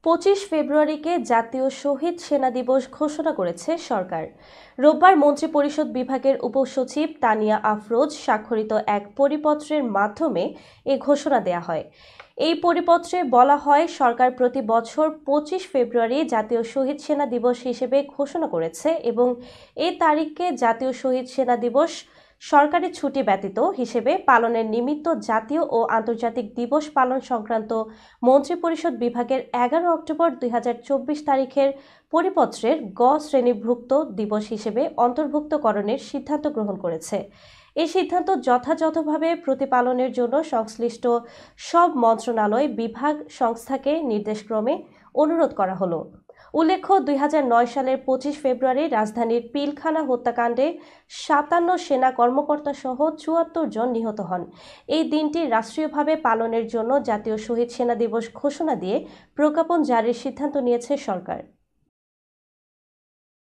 25 ফেব্রুয়ারিকে জাতীয় শহীদ সেনা দিবস ঘোষণা করেছে সরকার। রোববার মন্ত্রিপরিষদ বিভাগের উপসচিব তানিয়া আফরোজ স্বাক্ষরিত এক পরিপত্রের মাধ্যমে এ ঘোষণা দেয়া হয়। এই পরিপত্রে বলা হয়, সরকার প্রতি বছর 25 ফেব্রুয়ারি জাতীয় শহীদ সেনা দিবস হিসেবে ঘোষণা করেছে এবং এই তারিখকে জাতীয় শহীদ সেনা দিবস সরকারি ছুটি ব্যতীত হিসেবে পালনের নিমিত্ত জাতীয় ও আন্তর্জাতিক দিবস পালন সংক্রান্ত মন্ত্রিপরিষদ বিভাগের 11 অক্টোবর 2024 তারিখের পরিপত্রের গ শ্রেণীভুক্ত দিবস হিসেবে অন্তর্ভুক্তকরণের সিদ্ধান্ত গ্রহণ করেছে। এই সিদ্ধান্ত যথাযথভাবে প্রতিপালনের জন্য সংশ্লিষ্ট সব মন্ত্রণালয়, বিভাগ, সংস্থাকে নির্দেশক্রমে অনুরোধ করা হলো। উল্লেখ্য, 2009 সালের 25 ফেব্রুয়ারি রাজধানীর পিলখানা হত্যাকাণ্ডে 57 সেনা কর্মকর্তা সহ 74 জন নিহত হন। এই দিনটি রাষ্ট্রীয়ভাবে পালনের জন্য জাতীয় শহীদ সেনা দিবস ঘোষণা দিয়ে প্রজ্ঞাপন জারির সিদ্ধান্ত নিয়েছে সরকার।